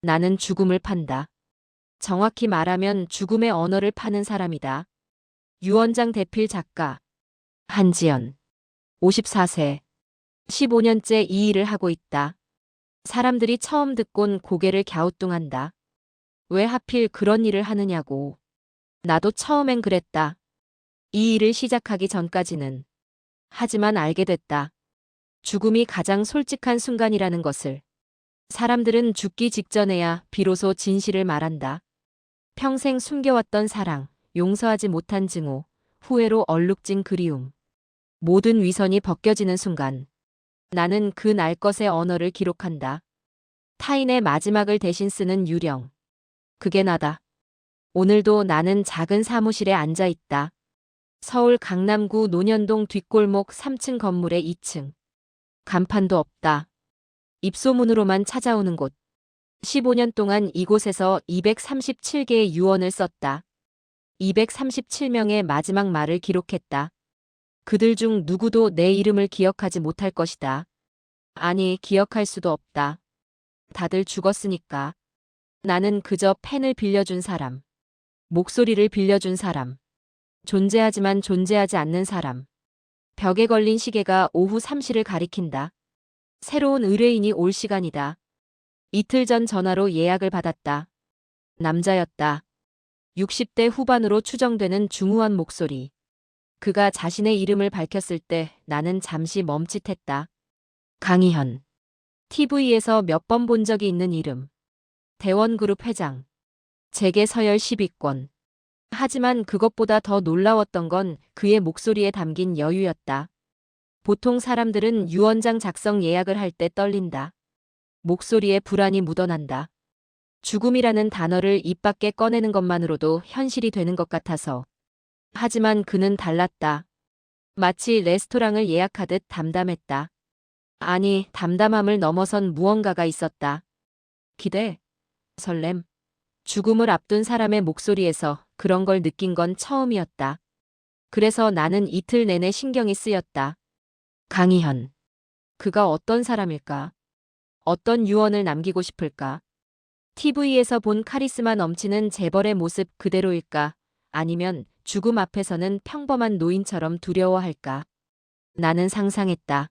나는 죽음을 판다. 정확히 말하면 죽음의 언어를 파는 사람이다. 유언장 대필 작가 한지연 54세 15년째 이 일을 하고 있다. 사람들이 처음 듣곤 고개를 갸우뚱한다. 왜 하필 그런 일을 하느냐고. 나도 처음엔 그랬다. 이 일을 시작하기 전까지는. 하지만 알게 됐다. 죽음이 가장 솔직한 순간이라는 것을. 사람들은 죽기 직전에야 비로소 진실을 말한다. 평생 숨겨왔던 사랑, 용서하지 못한 증오, 후회로 얼룩진 그리움. 모든 위선이 벗겨지는 순간. 나는 그 날 것의 언어를 기록한다. 타인의 마지막을 대신 쓰는 유령. 그게 나다. 오늘도 나는 작은 사무실에 앉아 있다. 서울 강남구 논현동 뒷골목 3층 건물의 2층. 간판도 없다. 입소문으로만 찾아오는 곳. 15년 동안 이곳에서 237개의 유언을 썼다. 237명의 마지막 말을 기록했다. 그들 중 누구도 내 이름을 기억하지 못할 것이다. 아니, 기억할 수도 없다. 다들 죽었으니까. 나는 그저 펜을 빌려준 사람. 목소리를 빌려준 사람. 존재하지만 존재하지 않는 사람. 벽에 걸린 시계가 오후 3시를 가리킨다. 새로운 의뢰인이 올 시간이다. 이틀 전 전화로 예약을 받았다. 남자였다. 60대 후반으로 추정되는 중후한 목소리. 그가 자신의 이름을 밝혔을 때 나는 잠시 멈칫했다. 강희현. TV에서 몇 번 본 적이 있는 이름. 대원그룹 회장. 재계 서열 10위권. 하지만 그것보다 더 놀라웠던 건 그의 목소리에 담긴 여유였다. 보통 사람들은 유언장 작성 예약을 할 때 떨린다. 목소리에 불안이 묻어난다. 죽음이라는 단어를 입 밖에 꺼내는 것만으로도 현실이 되는 것 같아서. 하지만 그는 달랐다. 마치 레스토랑을 예약하듯 담담했다. 아니, 담담함을 넘어선 무언가가 있었다. 기대, 설렘. 죽음을 앞둔 사람의 목소리에서 그런 걸 느낀 건 처음이었다. 그래서 나는 이틀 내내 신경이 쓰였다. 강희현. 그가 어떤 사람일까? 어떤 유언을 남기고 싶을까? TV에서 본 카리스마 넘치는 재벌의 모습 그대로일까? 아니면 죽음 앞에서는 평범한 노인처럼 두려워할까? 나는 상상했다.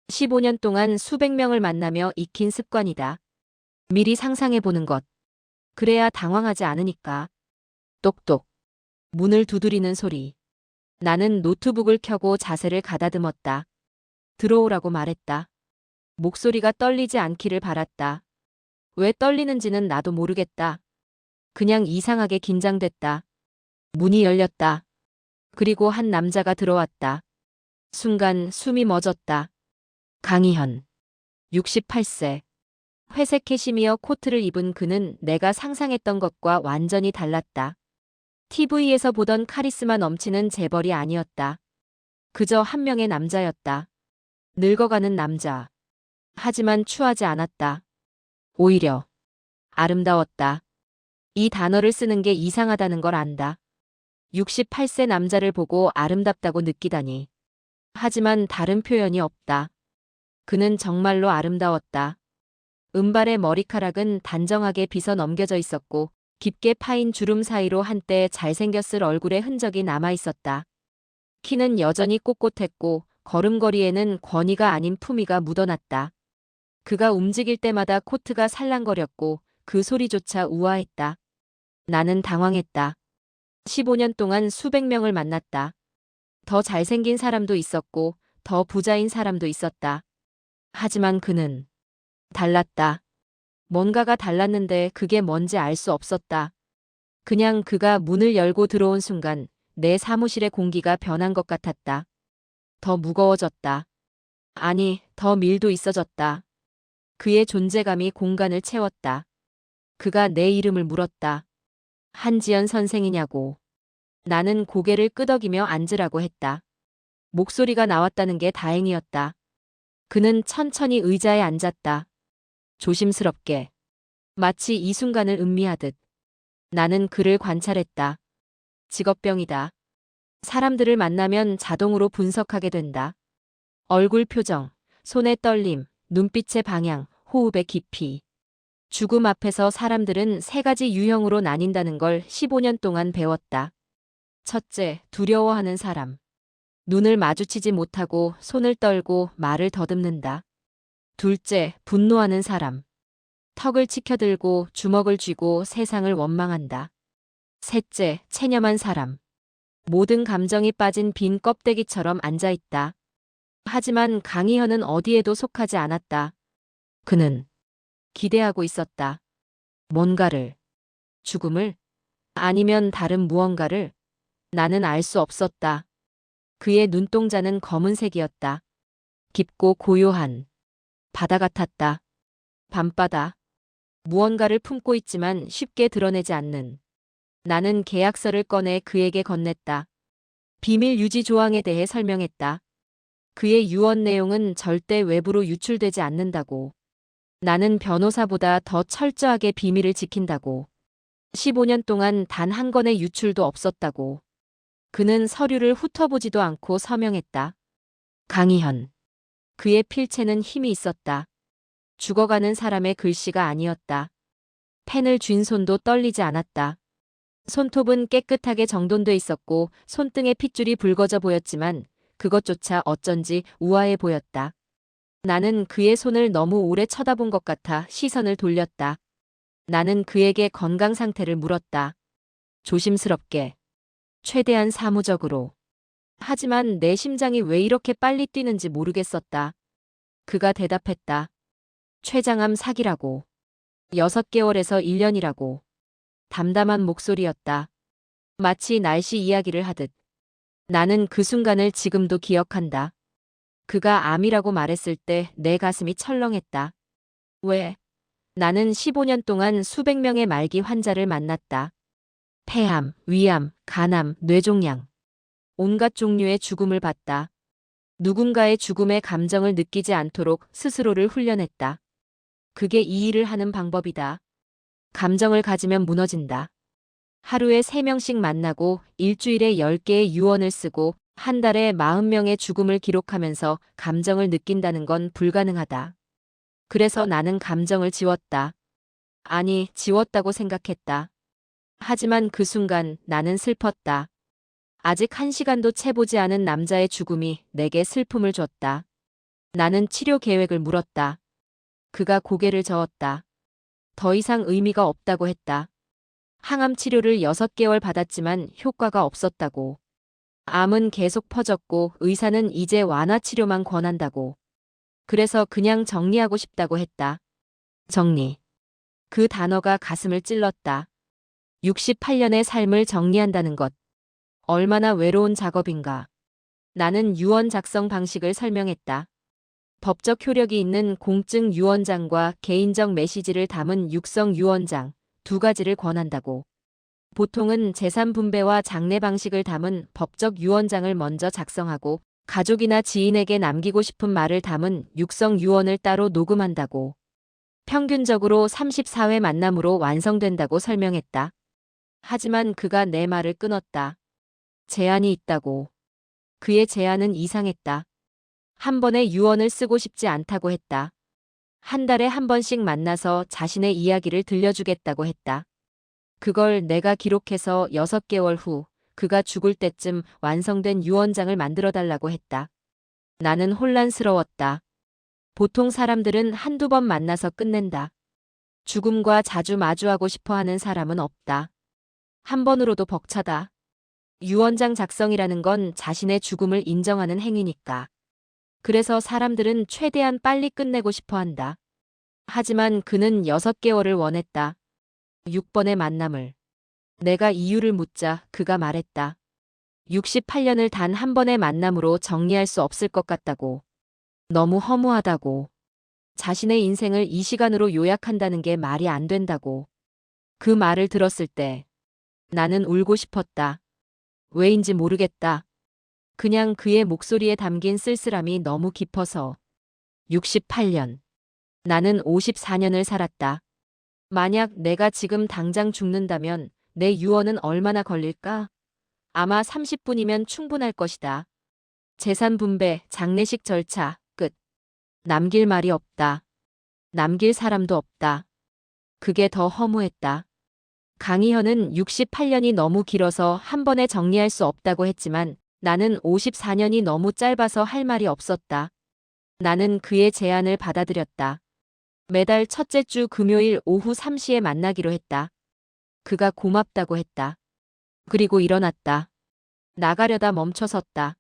15년 동안 수백 명을 만나며 익힌 습관이다. 미리 상상해보는 것. 그래야 당황하지 않으니까. 똑똑. 문을 두드리는 소리. 나는 노트북을 켜고 자세를 가다듬었다. 들어오라고 말했다. 목소리가 떨리지 않기를 바랐다. 왜 떨리는지는 나도 모르겠다. 그냥 이상하게 긴장됐다. 문이 열렸다. 그리고 한 남자가 들어왔다. 순간 숨이 멎었다. 강희현. 68세. 회색 캐시미어 코트를 입은 그는 내가 상상했던 것과 완전히 달랐다. TV에서 보던 카리스마 넘치는 재벌이 아니었다. 그저 한 명의 남자였다. 늙어가는 남자. 하지만 추하지 않았다. 오히려 아름다웠다. 이 단어를 쓰는 게 이상하다는 걸 안다. 68세 남자를 보고 아름답다고 느끼다니. 하지만 다른 표현이 없다. 그는 정말로 아름다웠다. 은발의 머리카락은 단정하게 빗어 넘겨져 있었고 깊게 파인 주름 사이로 한때 잘생겼을 얼굴의 흔적이 남아 있었다. 키는 여전히 꼿꼿했고 걸음걸이에는 권위가 아닌 품위가 묻어났다. 그가 움직일 때마다 코트가 살랑거렸고 그 소리조차 우아했다. 나는 당황했다. 15년 동안 수백 명을 만났다. 더 잘생긴 사람도 있었고 더 부자인 사람도 있었다. 하지만 그는 달랐다. 뭔가가 달랐는데 그게 뭔지 알 수 없었다. 그냥 그가 문을 열고 들어온 순간 내 사무실의 공기가 변한 것 같았다. 더 무거워졌다. 아니, 더 밀도 있어졌다. 그의 존재감이 공간을 채웠다. 그가 내 이름을 물었다. 한지연 선생이냐고. 나는 고개를 끄덕이며 앉으라고 했다. 목소리가 나왔다는 게 다행이었다. 그는 천천히 의자에 앉았다. 조심스럽게. 마치 이 순간을 음미하듯. 나는 그를 관찰했다. 직업병이다. 사람들을 만나면 자동으로 분석하게 된다. 얼굴 표정, 손의 떨림, 눈빛의 방향, 호흡의 깊이. 죽음 앞에서 사람들은 세 가지 유형으로 나뉜다는 걸 15년 동안 배웠다. 첫째, 두려워하는 사람. 눈을 마주치지 못하고 손을 떨고 말을 더듬는다. 둘째, 분노하는 사람. 턱을 치켜들고 주먹을 쥐고 세상을 원망한다. 셋째, 체념한 사람. 모든 감정이 빠진 빈 껍데기처럼 앉아있다. 하지만 강희현은 어디에도 속하지 않았다. 그는 기대하고 있었다. 뭔가를, 죽음을, 아니면 다른 무언가를. 나는 알 수 없었다. 그의 눈동자는 검은색이었다. 깊고 고요한 바다 같았다. 밤바다. 무언가를 품고 있지만 쉽게 드러내지 않는. 나는 계약서를 꺼내 그에게 건넸다. 비밀 유지 조항에 대해 설명했다. 그의 유언 내용은 절대 외부로 유출되지 않는다고. 나는 변호사보다 더 철저하게 비밀을 지킨다고. 15년 동안 단 한 건의 유출도 없었다고. 그는 서류를 훑어보지도 않고 서명했다. 강희현. 그의 필체는 힘이 있었다. 죽어가는 사람의 글씨가 아니었다. 펜을 쥔 손도 떨리지 않았다. 손톱은 깨끗하게 정돈돼 있었고 손등에 핏줄이 붉어져 보였지만 그것조차 어쩐지 우아해 보였다. 나는 그의 손을 너무 오래 쳐다본 것 같아 시선을 돌렸다. 나는 그에게 건강 상태를 물었다. 조심스럽게. 최대한 사무적으로. 하지만 내 심장이 왜 이렇게 빨리 뛰는지 모르겠었다. 그가 대답했다. 췌장암 사기라고. 6개월에서 1년이라고. 담담한 목소리였다. 마치 날씨 이야기를 하듯. 나는 그 순간을 지금도 기억한다. 그가 암이라고 말했을 때 내 가슴이 철렁했다. 왜? 나는 15년 동안 수백 명의 말기 환자를 만났다. 폐암, 위암, 간암, 뇌종양. 온갖 종류의 죽음을 봤다. 누군가의 죽음의 감정을 느끼지 않도록 스스로를 훈련했다. 그게 이 일을 하는 방법이다. 감정을 가지면 무너진다. 하루에 3명씩 만나고 일주일에 10개의 유언을 쓰고 한 달에 40명의 죽음을 기록하면서 감정을 느낀다는 건 불가능하다. 그래서 나는 감정을 지웠다. 아니, 지웠다고 생각했다. 하지만 그 순간 나는 슬펐다. 아직 1시간도 채보지 않은 남자의 죽음이 내게 슬픔을 줬다. 나는 치료 계획을 물었다. 그가 고개를 저었다. 더 이상 의미가 없다고 했다. 항암 치료를 6개월 받았지만 효과가 없었다고. 암은 계속 퍼졌고 의사는 이제 완화 치료만 권한다고. 그래서 그냥 정리하고 싶다고 했다. 정리. 그 단어가 가슴을 찔렀다. 68년의 삶을 정리한다는 것. 얼마나 외로운 작업인가. 나는 유언 작성 방식을 설명했다. 법적 효력이 있는 공증 유언장과 개인적 메시지를 담은 육성 유언장, 2가지를 권한다고. 보통은 재산 분배와 장례 방식을 담은 법적 유언장을 먼저 작성하고 가족이나 지인에게 남기고 싶은 말을 담은 육성 유언을 따로 녹음한다고. 평균적으로 34회 만남으로 완성된다고 설명했다. 하지만 그가 내 말을 끊었다. 제한이 있다고. 그의 제안은 이상했다. 한 번에 유언을 쓰고 싶지 않다고 했다. 한 달에 한 번씩 만나서 자신의 이야기를 들려주겠다고 했다. 그걸 내가 기록해서 6개월 후 그가 죽을 때쯤 완성된 유언장을 만들어달라고 했다. 나는 혼란스러웠다. 보통 사람들은 한두 번 만나서 끝낸다. 죽음과 자주 마주하고 싶어 하는 사람은 없다. 한 번으로도 벅차다. 유언장 작성이라는 건 자신의 죽음을 인정하는 행위니까. 그래서 사람들은 최대한 빨리 끝내고 싶어 한다. 하지만 그는 6개월을 원했다. 6번의 만남을. 내가 이유를 묻자 그가 말했다. 68년을 단 한 번의 만남으로 정리할 수 없을 것 같다고. 너무 허무하다고. 자신의 인생을 이 시간으로 요약한다는 게 말이 안 된다고. 그 말을 들었을 때 나는 울고 싶었다. 왜인지 모르겠다. 그냥 그의 목소리에 담긴 쓸쓸함이 너무 깊어서. 68년. 나는 54년을 살았다. 만약 내가 지금 당장 죽는다면 내 유언은 얼마나 걸릴까? 아마 30분이면 충분할 것이다. 재산 분배, 장례식 절차, 끝. 남길 말이 없다. 남길 사람도 없다. 그게 더 허무했다. 강희현은 68년이 너무 길어서 한 번에 정리할 수 없다고 했지만 나는 54년이 너무 짧아서 할 말이 없었다. 나는 그의 제안을 받아들였다. 매달 첫째 주 금요일 오후 3시에 만나기로 했다. 그가 고맙다고 했다. 그리고 일어났다. 나가려다 멈춰섰다.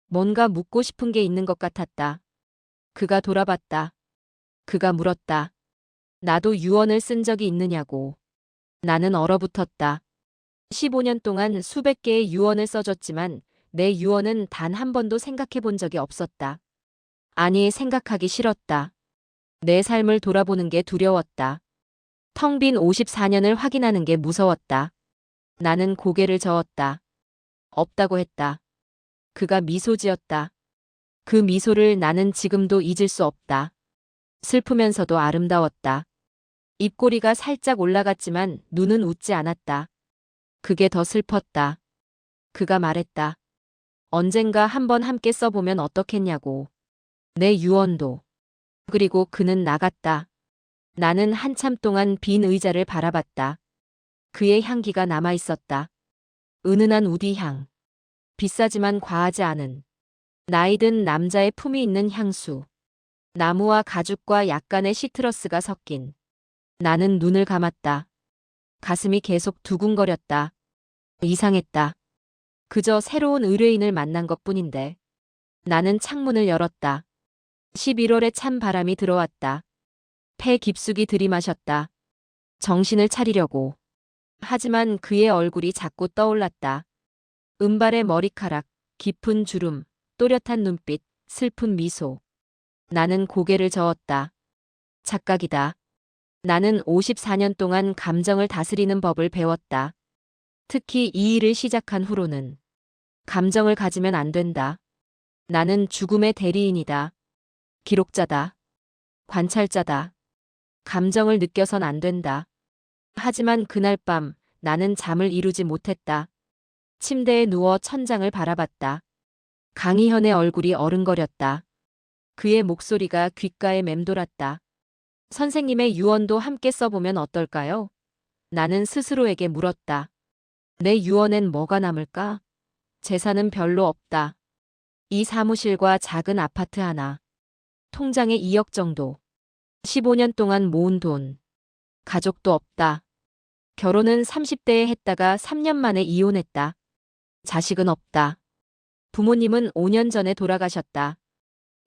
뭔가 묻고 싶은 게 있는 것 같았다. 그가 돌아봤다. 그가 물었다. 나도 유언을 쓴 적이 있느냐고. 나는 얼어붙었다. 15년 동안 수백 개의 유언을 써줬지만 내 유언은 단 한 번도 생각해 본 적이 없었다. 아니, 생각하기 싫었다. 내 삶을 돌아보는 게 두려웠다. 텅 빈 54년을 확인하는 게 무서웠다. 나는 고개를 저었다. 없다고 했다. 그가 미소 지었다. 그 미소를 나는 지금도 잊을 수 없다. 슬프면서도 아름다웠다. 입꼬리가 살짝 올라갔지만 눈은 웃지 않았다. 그게 더 슬펐다. 그가 말했다. 언젠가 한번 함께 써보면 어떻겠냐고. 내 유언도. 그리고 그는 나갔다. 나는 한참 동안 빈 의자를 바라봤다. 그의 향기가 남아있었다. 은은한 우디향. 비싸지만 과하지 않은. 나이든 남자의 품이 있는 향수. 나무와 가죽과 약간의 시트러스가 섞인. 나는 눈을 감았다. 가슴이 계속 두근거렸다. 이상했다. 그저 새로운 의뢰인을 만난 것뿐인데. 나는 창문을 열었다. 11월에 찬 바람이 들어왔다. 폐 깊숙이 들이마셨다. 정신을 차리려고. 하지만 그의 얼굴이 자꾸 떠올랐다. 은발의 머리카락, 깊은 주름, 또렷한 눈빛, 슬픈 미소. 나는 고개를 저었다. 착각이다. 나는 54년 동안 감정을 다스리는 법을 배웠다. 특히 이 일을 시작한 후로는. 감정을 가지면 안 된다. 나는 죽음의 대리인이다. 기록자다. 관찰자다. 감정을 느껴선 안 된다. 하지만 그날 밤 나는 잠을 이루지 못했다. 침대에 누워 천장을 바라봤다. 강희현의 얼굴이 어른거렸다. 그의 목소리가 귓가에 맴돌았다. 선생님의 유언도 함께 써보면 어떨까요? 나는 스스로에게 물었다. 내 유언엔 뭐가 남을까? 재산은 별로 없다. 이 사무실과 작은 아파트 하나. 통장에 2억 정도. 15년 동안 모은 돈. 가족도 없다. 결혼은 30대에 했다가 3년 만에 이혼했다. 자식은 없다. 부모님은 5년 전에 돌아가셨다.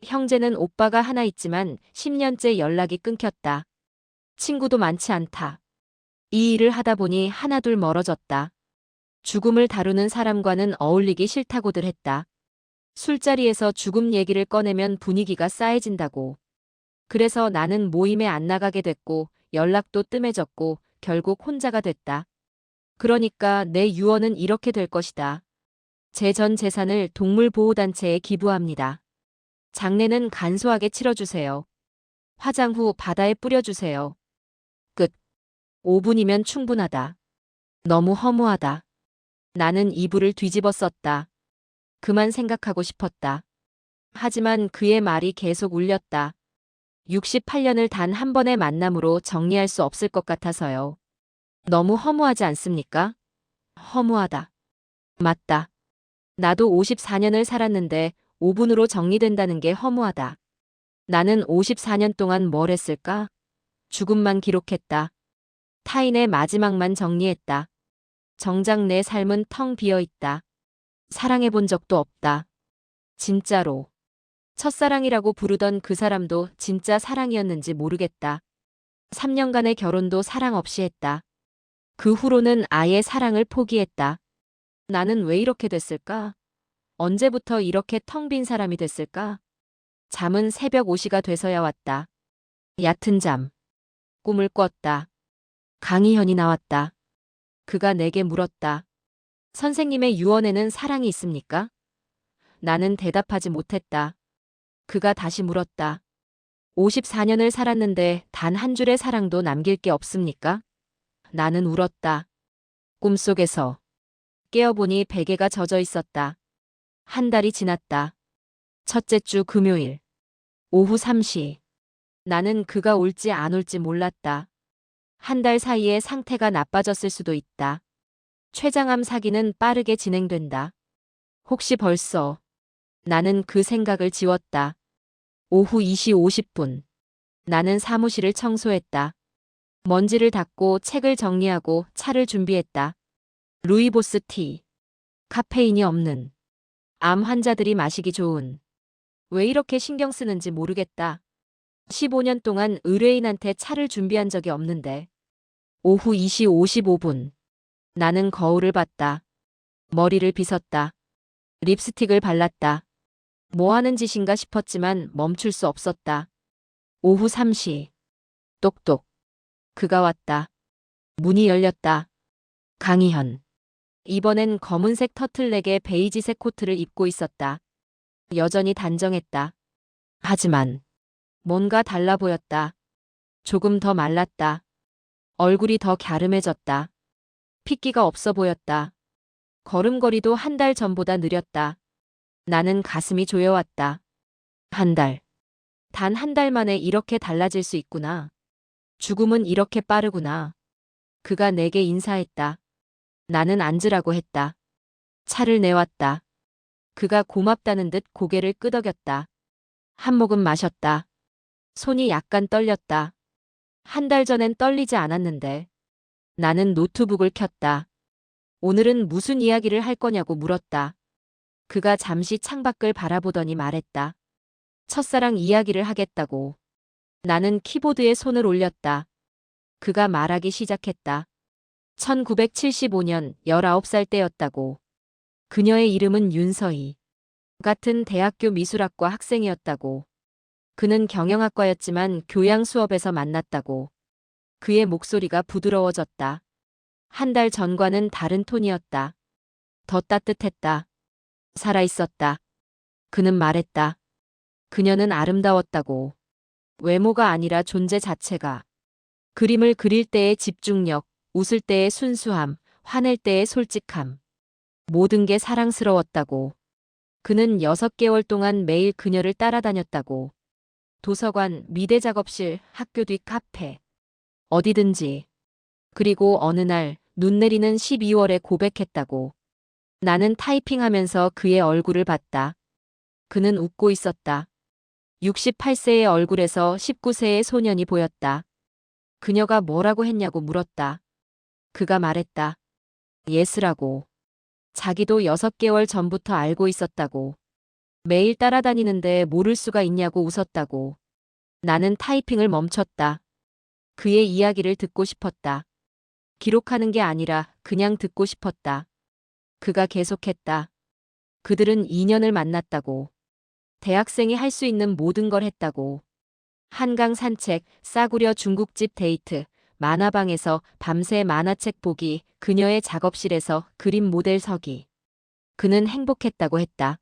형제는 오빠가 하나 있지만 10년째 연락이 끊겼다. 친구도 많지 않다. 이 일을 하다 보니 하나둘 멀어졌다. 죽음을 다루는 사람과는 어울리기 싫다고들 했다. 술자리에서 죽음 얘기를 꺼내면 분위기가 싸해진다고. 그래서 나는 모임에 안 나가게 됐고 연락도 뜸해졌고 결국 혼자가 됐다. 그러니까 내 유언은 이렇게 될 것이다. 제 전 재산을 동물보호단체에 기부합니다. 장례는 간소하게 치러주세요. 화장 후 바다에 뿌려주세요. 끝. 5분이면 충분하다. 너무 허무하다. 나는 이불을 뒤집어 썼다. 그만 생각하고 싶었다. 하지만 그의 말이 계속 울렸다. 68년을 단 한 번의 만남으로 정리할 수 없을 것 같아서요. 너무 허무하지 않습니까? 허무하다. 맞다. 나도 54년을 살았는데 5분으로 정리된다는 게 허무하다. 나는 54년 동안 뭘 했을까? 죽음만 기록했다. 타인의 마지막만 정리했다. 정작 내 삶은 텅 비어 있다. 사랑해본 적도 없다. 진짜로. 첫사랑이라고 부르던 그 사람도 진짜 사랑이었는지 모르겠다. 3년간의 결혼도 사랑 없이 했다. 그 후로는 아예 사랑을 포기했다. 나는 왜 이렇게 됐을까? 언제부터 이렇게 텅 빈 사람이 됐을까? 잠은 새벽 5시가 돼서야 왔다. 얕은 잠. 꿈을 꿨다. 강희현이 나왔다. 그가 내게 물었다. 선생님의 유언에는 사랑이 있습니까? 나는 대답하지 못했다. 그가 다시 물었다. 54년을 살았는데 단 한 줄의 사랑도 남길 게 없습니까? 나는 울었다. 꿈속에서. 깨어보니 베개가 젖어 있었다. 한 달이 지났다. 첫째 주 금요일. 오후 3시. 나는 그가 올지 안 올지 몰랐다. 한 달 사이에 상태가 나빠졌을 수도 있다. 췌장암 사기는 빠르게 진행된다. 혹시 벌써. 나는 그 생각을 지웠다. 오후 2시 50분. 나는 사무실을 청소했다. 먼지를 닦고 책을 정리하고 차를 준비했다. 루이보스 티. 카페인이 없는. 암 환자들이 마시기 좋은. 왜 이렇게 신경 쓰는지 모르겠다. 15년 동안 의뢰인한테 차를 준비한 적이 없는데. 오후 2시 55분. 나는 거울을 봤다. 머리를 빗었다. 립스틱을 발랐다. 뭐 하는 짓인가 싶었지만 멈출 수 없었다. 오후 3시. 똑똑. 그가 왔다. 문이 열렸다. 강희현. 이번엔 검은색 터틀넥에 베이지색 코트를 입고 있었다. 여전히 단정했다. 하지만 뭔가 달라 보였다. 조금 더 말랐다. 얼굴이 더 갸름해졌다. 핏기가 없어 보였다. 걸음걸이도 한 달 전보다 느렸다. 나는 가슴이 조여왔다. 한 달. 단 한 달 만에 이렇게 달라질 수 있구나. 죽음은 이렇게 빠르구나. 그가 내게 인사했다. 나는 앉으라고 했다. 차를 내왔다. 그가 고맙다는 듯 고개를 끄덕였다. 한 모금 마셨다. 손이 약간 떨렸다. 한 달 전엔 떨리지 않았는데. 나는 노트북을 켰다. 오늘은 무슨 이야기를 할 거냐고 물었다. 그가 잠시 창밖을 바라보더니 말했다. 첫사랑 이야기를 하겠다고. 나는 키보드에 손을 올렸다. 그가 말하기 시작했다. 1975년 19살 때였다고. 그녀의 이름은 윤서희. 같은 대학교 미술학과 학생이었다고. 그는 경영학과였지만 교양 수업에서 만났다고. 그의 목소리가 부드러워졌다. 한 달 전과는 다른 톤이었다. 더 따뜻했다. 살아있었다. 그는 말했다. 그녀는 아름다웠다고. 외모가 아니라 존재 자체가. 그림을 그릴 때의 집중력, 웃을 때의 순수함, 화낼 때의 솔직함. 모든 게 사랑스러웠다고. 그는 6개월 동안 매일 그녀를 따라다녔다고. 도서관, 미대 작업실, 학교 뒤 카페. 어디든지. 그리고 어느 날 눈 내리는 12월에 고백했다고. 나는 타이핑하면서 그의 얼굴을 봤다. 그는 웃고 있었다. 68세의 얼굴에서 19세의 소년이 보였다. 그녀가 뭐라고 했냐고 물었다. 그가 말했다. 예스라고. 자기도 6개월 전부터 알고 있었다고. 매일 따라다니는데 모를 수가 있냐고 웃었다고. 나는 타이핑을 멈췄다. 그의 이야기를 듣고 싶었다. 기록하는 게 아니라 그냥 듣고 싶었다. 그가 계속했다. 그들은 2년을 만났다고. 대학생이 할 수 있는 모든 걸 했다고. 한강 산책, 싸구려 중국집 데이트, 만화방에서 밤새 만화책 보기, 그녀의 작업실에서 그림 모델 서기. 그는 행복했다고 했다.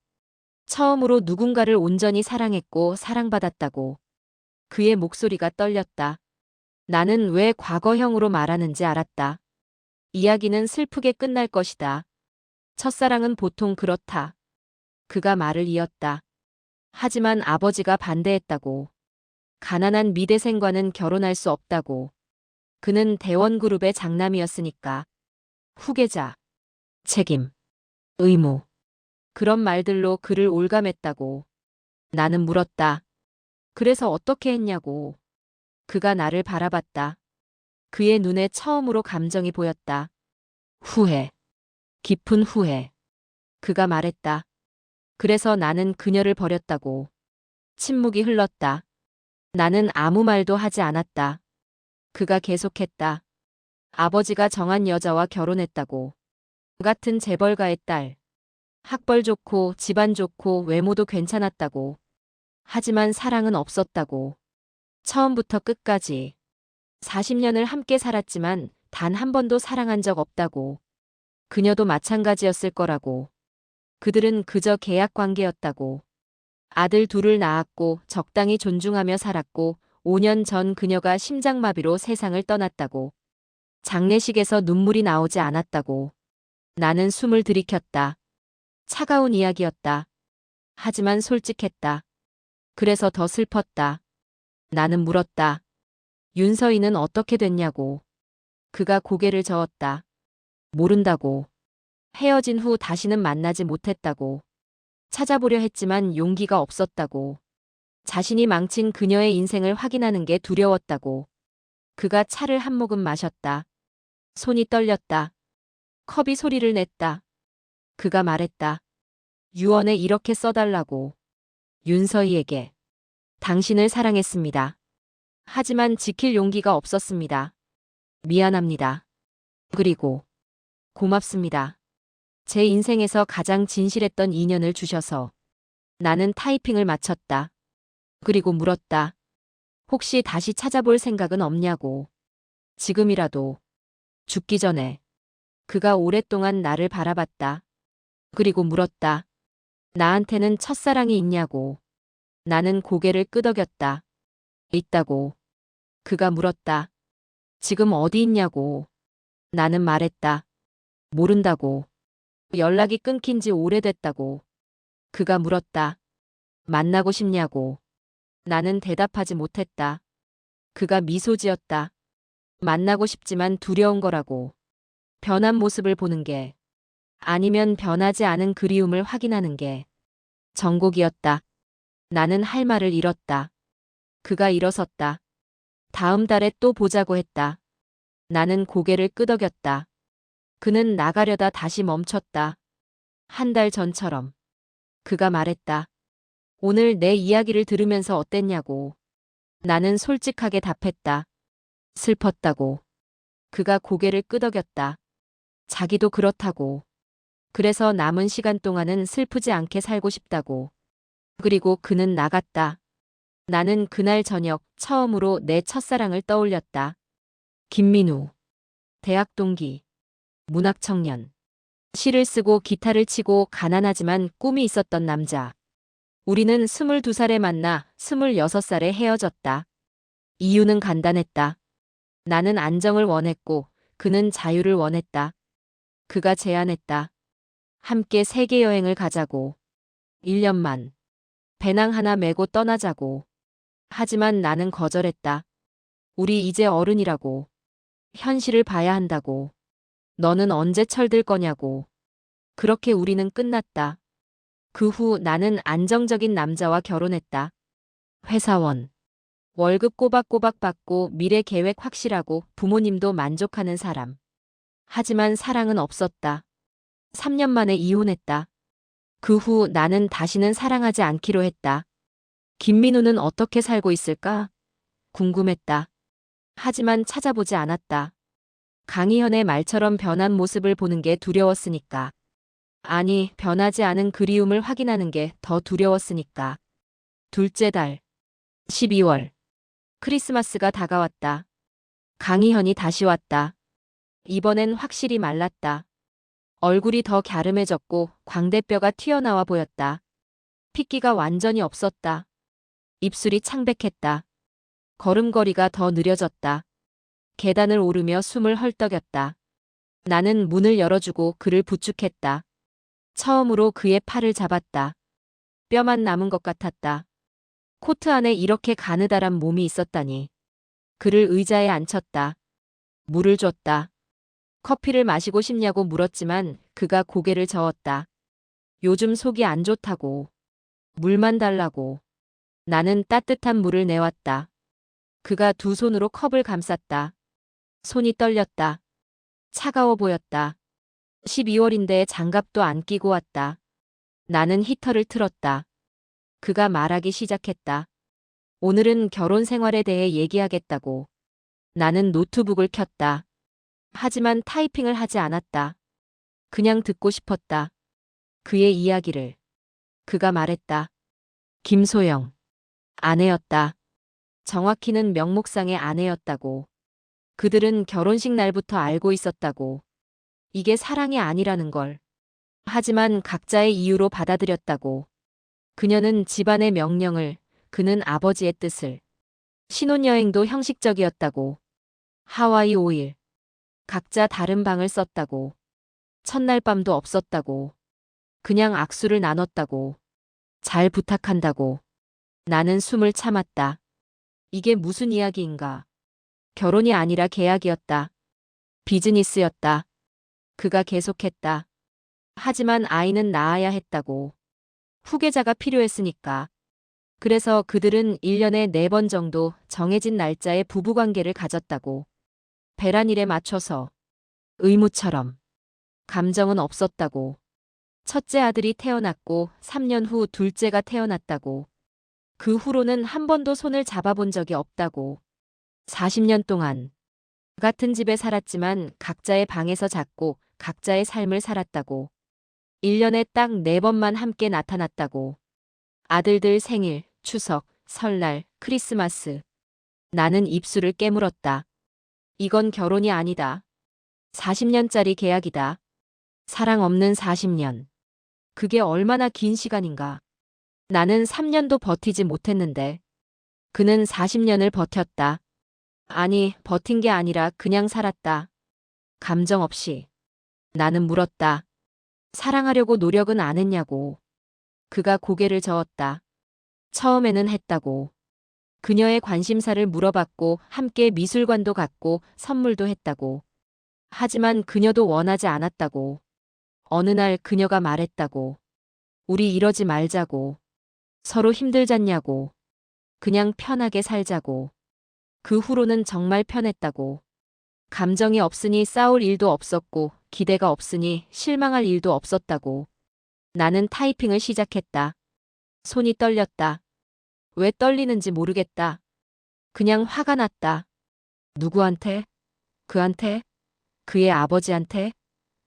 처음으로 누군가를 온전히 사랑했고 사랑받았다고. 그의 목소리가 떨렸다. 나는 왜 과거형으로 말하는지 알았다. 이야기는 슬프게 끝날 것이다. 첫사랑은 보통 그렇다. 그가 말을 이었다. 하지만 아버지가 반대했다고. 가난한 미대생과는 결혼할 수 없다고. 그는 대원그룹의 장남이었으니까. 후계자, 책임, 의무. 그런 말들로 그를 올감했다고. 나는 물었다. 그래서 어떻게 했냐고. 그가 나를 바라봤다. 그의 눈에 처음으로 감정이 보였다. 후회. 깊은 후회. 그가 말했다. 그래서 나는 그녀를 버렸다고. 침묵이 흘렀다. 나는 아무 말도 하지 않았다. 그가 계속했다. 아버지가 정한 여자와 결혼했다고. 같은 재벌가의 딸. 학벌 좋고 집안 좋고 외모도 괜찮았다고. 하지만 사랑은 없었다고. 처음부터 끝까지. 40년을 함께 살았지만 단 한 번도 사랑한 적 없다고. 그녀도 마찬가지였을 거라고. 그들은 그저 계약 관계였다고. 아들 둘을 낳았고 적당히 존중하며 살았고 5년 전 그녀가 심장마비로 세상을 떠났다고. 장례식에서 눈물이 나오지 않았다고. 나는 숨을 들이켰다. 차가운 이야기였다. 하지만 솔직했다. 그래서 더 슬펐다. 나는 물었다. 윤서희는 어떻게 됐냐고. 그가 고개를 저었다. 모른다고. 헤어진 후 다시는 만나지 못했다고. 찾아보려 했지만 용기가 없었다고. 자신이 망친 그녀의 인생을 확인하는 게 두려웠다고. 그가 차를 한 모금 마셨다. 손이 떨렸다. 컵이 소리를 냈다. 그가 말했다. 유언에 이렇게 써달라고. 윤서희에게. 당신을 사랑했습니다. 하지만 지킬 용기가 없었습니다. 미안합니다. 그리고 고맙습니다. 제 인생에서 가장 진실했던 인연을 주셔서. 나는 타이핑을 마쳤다. 그리고 물었다. 혹시 다시 찾아볼 생각은 없냐고. 지금이라도. 죽기 전에. 그가 오랫동안 나를 바라봤다. 그리고 물었다. 나한테는 첫사랑이 있냐고. 나는 고개를 끄덕였다. 있다고. 그가 물었다. 지금 어디 있냐고. 나는 말했다. 모른다고. 연락이 끊긴 지 오래됐다고. 그가 물었다. 만나고 싶냐고. 나는 대답하지 못했다. 그가 미소 지었다. 만나고 싶지만 두려운 거라고. 변한 모습을 보는 게. 아니면 변하지 않은 그리움을 확인하는 게. 정곡이었다. 나는 할 말을 잃었다. 그가 일어섰다. 다음 달에 또 보자고 했다. 나는 고개를 끄덕였다. 그는 나가려다 다시 멈췄다. 한 달 전처럼. 그가 말했다. 오늘 내 이야기를 들으면서 어땠냐고. 나는 솔직하게 답했다. 슬펐다고. 그가 고개를 끄덕였다. 자기도 그렇다고. 그래서 남은 시간 동안은 슬프지 않게 살고 싶다고. 그리고 그는 나갔다. 나는 그날 저녁 처음으로 내 첫사랑을 떠올렸다. 김민우. 대학 동기. 문학 청년. 시를 쓰고 기타를 치고 가난하지만 꿈이 있었던 남자. 우리는 22살에 만나 26살에 헤어졌다. 이유는 간단했다. 나는 안정을 원했고 그는 자유를 원했다. 그가 제안했다. 함께 세계 여행을 가자고. 1년만. 배낭 하나 메고 떠나자고. 하지만 나는 거절했다. 우리 이제 어른이라고. 현실을 봐야 한다고. 너는 언제 철들 거냐고. 그렇게 우리는 끝났다. 그 후 나는 안정적인 남자와 결혼했다. 회사원. 월급 꼬박꼬박 받고 미래 계획 확실하고 부모님도 만족하는 사람. 하지만 사랑은 없었다. 3년 만에 이혼했다. 그 후 나는 다시는 사랑하지 않기로 했다. 김민우는 어떻게 살고 있을까? 궁금했다. 하지만 찾아보지 않았다. 강희현의 말처럼 변한 모습을 보는 게 두려웠으니까. 아니, 변하지 않은 그리움을 확인하는 게 더 두려웠으니까. 둘째 달. 12월. 크리스마스가 다가왔다. 강희현이 다시 왔다. 이번엔 확실히 말랐다. 얼굴이 더 갸름해졌고 광대뼈가 튀어나와 보였다. 핏기가 완전히 없었다. 입술이 창백했다. 걸음걸이가 더 느려졌다. 계단을 오르며 숨을 헐떡였다. 나는 문을 열어주고 그를 부축했다. 처음으로 그의 팔을 잡았다. 뼈만 남은 것 같았다. 코트 안에 이렇게 가느다란 몸이 있었다니. 그를 의자에 앉혔다. 물을 줬다. 커피를 마시고 싶냐고 물었지만 그가 고개를 저었다. 요즘 속이 안 좋다고. 물만 달라고. 나는 따뜻한 물을 내왔다. 그가 두 손으로 컵을 감쌌다. 손이 떨렸다. 차가워 보였다. 12월인데 장갑도 안 끼고 왔다. 나는 히터를 틀었다. 그가 말하기 시작했다. 오늘은 결혼 생활에 대해 얘기하겠다고. 나는 노트북을 켰다. 하지만 타이핑을 하지 않았다. 그냥 듣고 싶었다. 그의 이야기를. 그가 말했다. 김소영. 아내였다. 정확히는 명목상의 아내였다고. 그들은 결혼식 날부터 알고 있었다고. 이게 사랑이 아니라는 걸. 하지만 각자의 이유로 받아들였다고. 그녀는 집안의 명령을, 그는 아버지의 뜻을. 신혼여행도 형식적이었다고. 하와이 5일. 각자 다른 방을 썼다고. 첫날 밤도 없었다고. 그냥 악수를 나눴다고. 잘 부탁한다고. 나는 숨을 참았다. 이게 무슨 이야기인가. 결혼이 아니라 계약이었다. 비즈니스였다. 그가 계속했다. 하지만 아이는 낳아야 했다고. 후계자가 필요했으니까. 그래서 그들은 1년에 4번 정도 정해진 날짜에 부부관계를 가졌다고. 배란일에 맞춰서. 의무처럼. 감정은 없었다고. 첫째 아들이 태어났고 3년 후 둘째가 태어났다고. 그 후로는 한 번도 손을 잡아본 적이 없다고. 40년 동안 같은 집에 살았지만 각자의 방에서 잤고 각자의 삶을 살았다고. 1년에 딱 4번만 함께 나타났다고. 아들들 생일, 추석, 설날, 크리스마스. 나는 입술을 깨물었다. 이건 결혼이 아니다. 40년짜리 계약이다. 사랑 없는 40년. 그게 얼마나 긴 시간인가. 나는 3년도 버티지 못했는데. 그는 40년을 버텼다. 아니, 버틴 게 아니라 그냥 살았다. 감정 없이. 나는 물었다. 사랑하려고 노력은 안 했냐고. 그가 고개를 저었다. 처음에는 했다고. 그녀의 관심사를 물어봤고 함께 미술관도 갔고 선물도 했다고. 하지만 그녀도 원하지 않았다고. 어느 날 그녀가 말했다고. 우리 이러지 말자고. 서로 힘들잖냐고. 그냥 편하게 살자고. 그 후로는 정말 편했다고. 감정이 없으니 싸울 일도 없었고 기대가 없으니 실망할 일도 없었다고. 나는 타이핑을 시작했다. 손이 떨렸다. 왜 떨리는지 모르겠다. 그냥 화가 났다. 누구한테? 그한테? 그의 아버지한테?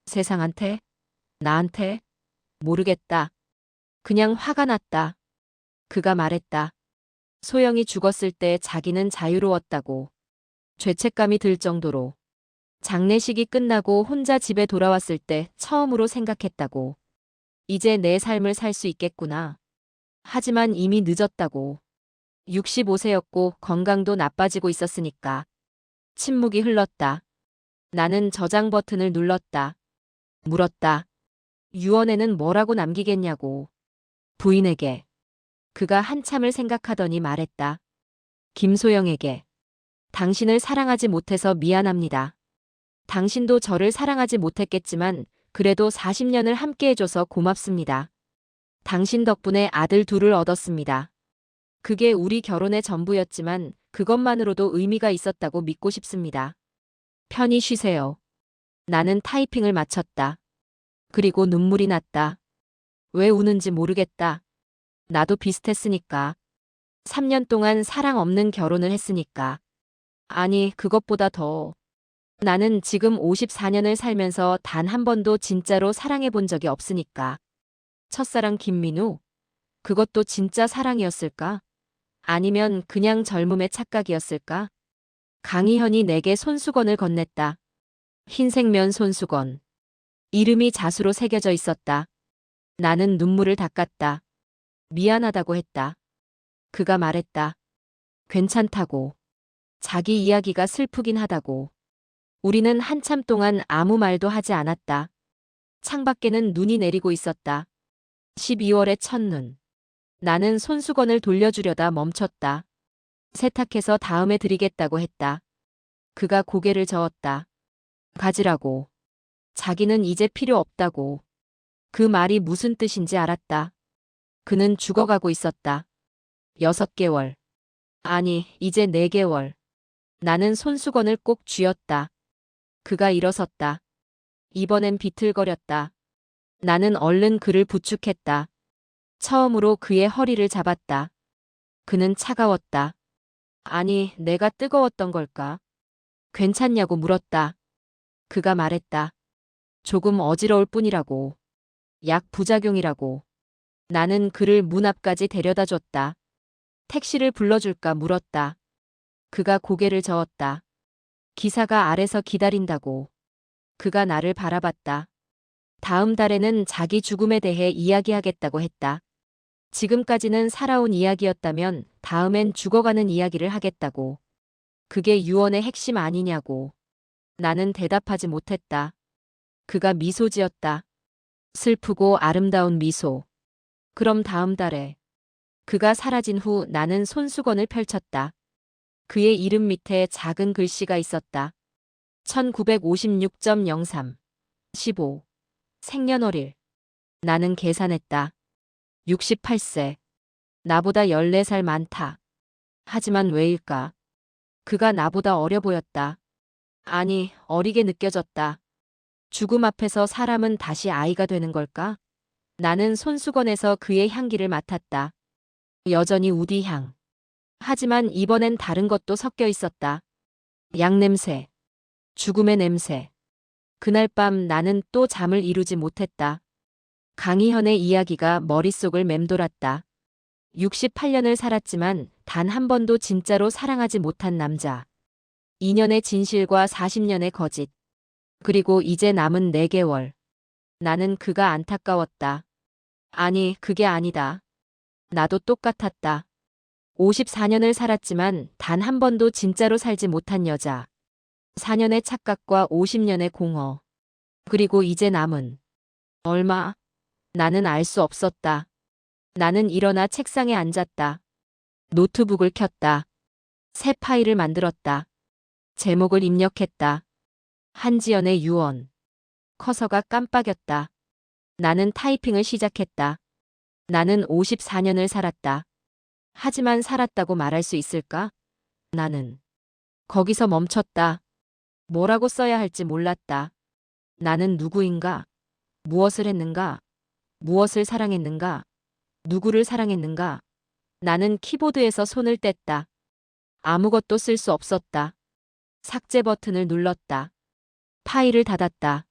세상한테? 나한테? 모르겠다. 그냥 화가 났다. 그가 말했다. 소영이 죽었을 때 자기는 자유로웠다고. 죄책감이 들 정도로. 장례식이 끝나고 혼자 집에 돌아왔을 때 처음으로 생각했다고. 이제 내 삶을 살 수 있겠구나. 하지만 이미 늦었다고. 65세였고 건강도 나빠지고 있었으니까. 침묵이 흘렀다. 나는 저장 버튼을 눌렀다. 물었다. 유언에는 뭐라고 남기겠냐고. 부인에게. 그가 한참을 생각하더니 말했다. 김소영에게. 당신을 사랑하지 못해서 미안합니다. 당신도 저를 사랑하지 못했겠지만 그래도 40년을 함께해줘서 고맙습니다. 당신 덕분에 아들 둘을 얻었습니다. 그게 우리 결혼의 전부였지만 그것만으로도 의미가 있었다고 믿고 싶습니다. 편히 쉬세요. 나는 타이핑을 마쳤다. 그리고 눈물이 났다. 왜 우는지 모르겠다. 나도 비슷했으니까. 3년 동안 사랑 없는 결혼을 했으니까. 아니, 그것보다 더. 나는 지금 54년을 살면서 단 한 번도 진짜로 사랑해 본 적이 없으니까. 첫사랑 김민우? 그것도 진짜 사랑이었을까? 아니면 그냥 젊음의 착각이었을까? 강희현이 내게 손수건을 건넸다. 흰색면 손수건. 이름이 자수로 새겨져 있었다. 나는 눈물을 닦았다. 미안하다고 했다. 그가 말했다. 괜찮다고. 자기 이야기가 슬프긴 하다고. 우리는 한참 동안 아무 말도 하지 않았다. 창밖에는 눈이 내리고 있었다. 12월의 첫눈. 나는 손수건을 돌려주려다 멈췄다. 세탁해서 다음에 드리겠다고 했다. 그가 고개를 저었다. 가지라고. 자기는 이제 필요 없다고. 그 말이 무슨 뜻인지 알았다. 그는 죽어가고 있었다. 6개월. 아니, 이제 4개월. 나는 손수건을 꼭 쥐었다. 그가 일어섰다. 이번엔 비틀거렸다. 나는 얼른 그를 부축했다. 처음으로 그의 허리를 잡았다. 그는 차가웠다. 아니, 내가 뜨거웠던 걸까? 괜찮냐고 물었다. 그가 말했다. 조금 어지러울 뿐이라고. 약 부작용이라고. 나는 그를 문 앞까지 데려다 줬다. 택시를 불러줄까 물었다. 그가 고개를 저었다. 기사가 아래서 기다린다고. 그가 나를 바라봤다. 다음 달에는 자기 죽음에 대해 이야기하겠다고 했다. 지금까지는 살아온 이야기였다면 다음엔 죽어가는 이야기를 하겠다고. 그게 유언의 핵심 아니냐고. 나는 대답하지 못했다. 그가 미소 지었다. 슬프고 아름다운 미소. 그럼 다음 달에. 그가 사라진 후 나는 손수건을 펼쳤다. 그의 이름 밑에 작은 글씨가 있었다. 1956.03 15. 생년월일. 나는 계산했다. 68세. 나보다 14살 많다. 하지만 왜일까? 그가 나보다 어려 보였다. 아니, 어리게 느껴졌다. 죽음 앞에서 사람은 다시 아이가 되는 걸까? 나는 손수건에서 그의 향기를 맡았다. 여전히 우디향. 하지만 이번엔 다른 것도 섞여 있었다. 양냄새. 죽음의 냄새. 그날 밤 나는 또 잠을 이루지 못했다. 강희현의 이야기가 머릿속을 맴돌았다. 68년을 살았지만 단 한 번도 진짜로 사랑하지 못한 남자. 2년의 진실과 40년의 거짓. 그리고 이제 남은 4개월. 나는 그가 안타까웠다. 아니, 그게 아니다. 나도 똑같았다. 54년을 살았지만 단 한 번도 진짜로 살지 못한 여자. 4년의 착각과 50년의 공허. 그리고 이제 남은 얼마? 나는 알 수 없었다. 나는 일어나 책상에 앉았다. 노트북을 켰다. 새 파일을 만들었다. 제목을 입력했다. 한지연의 유언. 커서가 깜빡였다. 나는 타이핑을 시작했다. 나는 54년을 살았다. 하지만 살았다고 말할 수 있을까? 나는 거기서 멈췄다. 뭐라고 써야 할지 몰랐다. 나는 누구인가? 무엇을 했는가? 무엇을 사랑했는가? 누구를 사랑했는가? 나는 키보드에서 손을 뗐다. 아무것도 쓸 수 없었다. 삭제 버튼을 눌렀다. 파일을 닫았다.